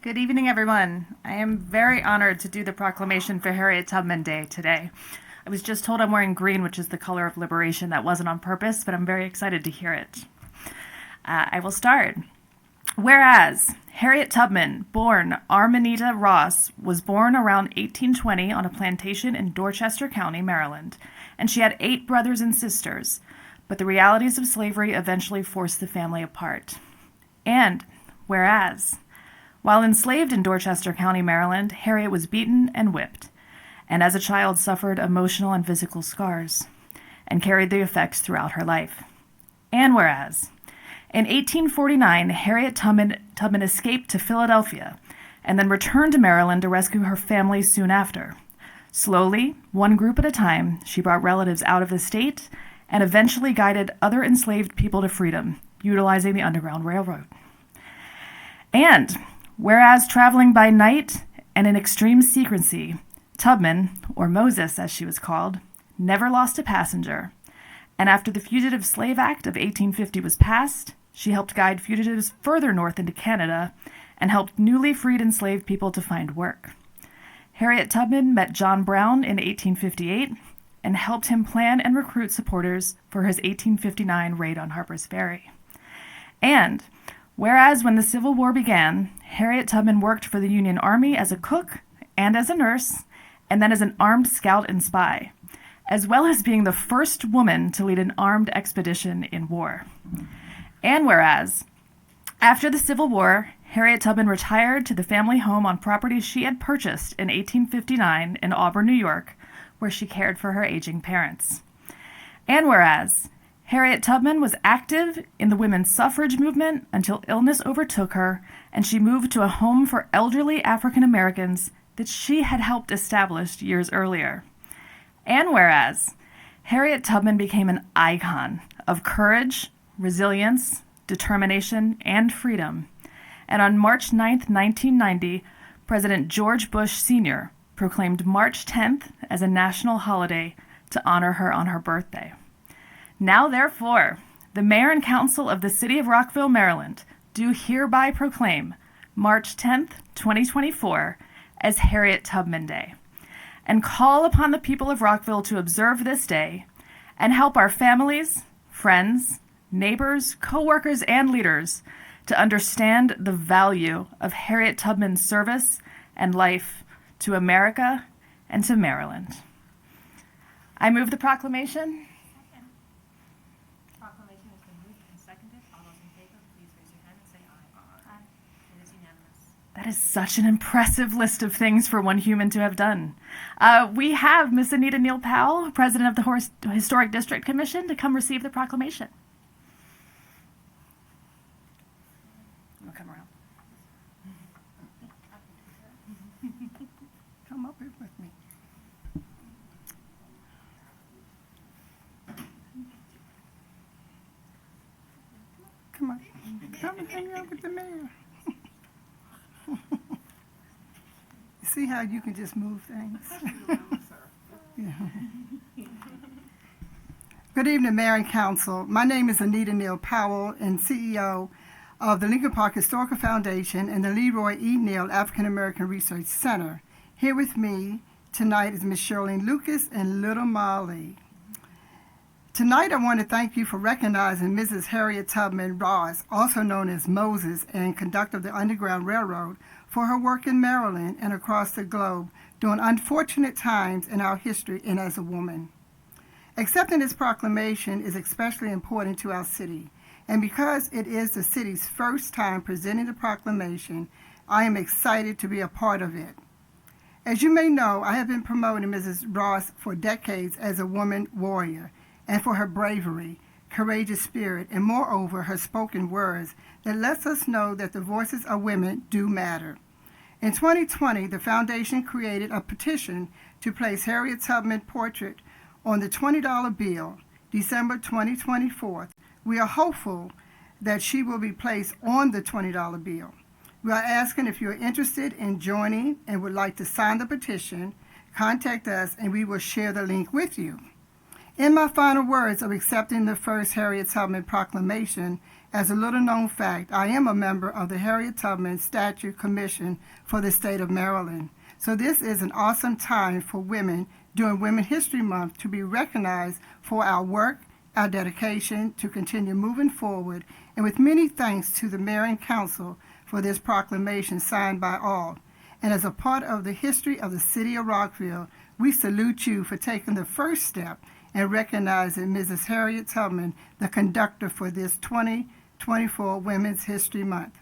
Good evening, everyone. I am very honored to do the proclamation for Harriet Tubman Day today. I was just told I'm wearing green, which is the color of liberation. That wasn't on purpose, but I'm very excited to hear it. I will start. Whereas Harriet Tubman, born Arminita Ross, was born around 1820 on a plantation in Dorchester County, Maryland, and she had 8 brothers and sisters, but the realities of slavery eventually forced the family apart. And whereas, while enslaved in Dorchester County, Maryland, Harriet was beaten and whipped, and as a child suffered emotional and physical scars, and carried the effects throughout her life. And whereas, in 1849, Harriet Tubman escaped to Philadelphia, and then returned to Maryland to rescue her family soon after. Slowly, one group at a time, she brought relatives out of the state, and eventually guided other enslaved people to freedom, utilizing the Underground Railroad. And whereas traveling by night and in extreme secrecy, Tubman, or Moses as she was called, never lost a passenger. And after the Fugitive Slave Act of 1850 was passed, she helped guide fugitives further north into Canada and helped newly freed enslaved people to find work. Harriet Tubman met John Brown in 1858 and helped him plan and recruit supporters for his 1859 raid on Harper's Ferry. And whereas when the Civil War began, Harriet Tubman worked for the Union Army as a cook and as a nurse, and then as an armed scout and spy, as well as being the first woman to lead an armed expedition in war. And whereas, after the Civil War, Harriet Tubman retired to the family home on property she had purchased in 1859 in Auburn, New York, where she cared for her aging parents. And whereas, Harriet Tubman was active in the women's suffrage movement until illness overtook her, and she moved to a home for elderly African Americans that she had helped establish years earlier. And whereas, Harriet Tubman became an icon of courage, resilience, determination, and freedom. And on March 9, 1990, President George Bush Sr. proclaimed March 10th as a national holiday to honor her on her birthday. Now, therefore, the Mayor and Council of the City of Rockville, Maryland, do hereby proclaim March 10th, 2024, as Harriet Tubman Day, and call upon the people of Rockville to observe this day and help our families, friends, neighbors, co-workers, and leaders to understand the value of Harriet Tubman's service and life to America and to Maryland. I move the proclamation. Proclamation has been moved and seconded. All those in favor, please raise your hand and say aye. Aye. It is unanimous. That is such an impressive list of things for one human to have done. We have Miss Anita Neal Powell, President of the Historic District Commission, to come receive the proclamation. We'll come around. Come up here with me. Come on. Come and hang out with the mayor. See how you can just move things? Yeah. Good evening, Mayor and Council. My name is Anita Neal Powell, and CEO of the Lincoln Park Historical Foundation and the Leroy E. Neal African American Research Center. Here with me tonight is Ms. Shirlene Lucas and Little Molly. Tonight I want to thank you for recognizing Mrs. Harriet Tubman Ross, also known as Moses and conductor of the Underground Railroad, for her work in Maryland and across the globe during unfortunate times in our history and as a woman. Accepting this proclamation is especially important to our city, and because it is the city's first time presenting the proclamation, I am excited to be a part of it. As you may know, I have been promoting Mrs. Ross for decades as a woman warrior, and for her bravery, courageous spirit, and moreover, her spoken words that lets us know that the voices of women do matter. In 2020, the foundation created a petition to place Harriet Tubman portrait on the $20 bill, December 2024. We are hopeful that she will be placed on the $20 bill. We are asking if you are interested in joining and would like to sign the petition, contact us and we will share the link with you. In my final words of accepting the first Harriet Tubman Proclamation, as a little-known fact, I am a member of the Harriet Tubman Statue Commission for the state of Maryland. So this is an awesome time for women during Women's History Month to be recognized for our work, our dedication to continue moving forward, and with many thanks to the Mayor and Council for this proclamation signed by all. And as a part of the history of the city of Rockville, we salute you for taking the first step and recognizing Mrs. Harriet Tubman, the conductor for this 2024 Women's History Month.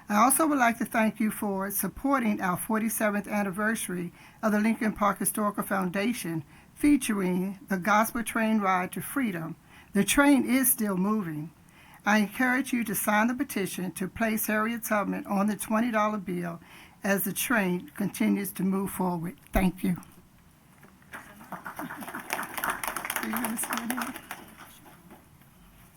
I also would like to thank you for supporting our 47th anniversary of the Lincoln Park Historical Foundation, featuring the Gospel Train Ride to Freedom. The train is still moving. I encourage you to sign the petition to place Harriet Tubman on the $20 bill as the train continues to move forward. Thank you. Are you going to stand here?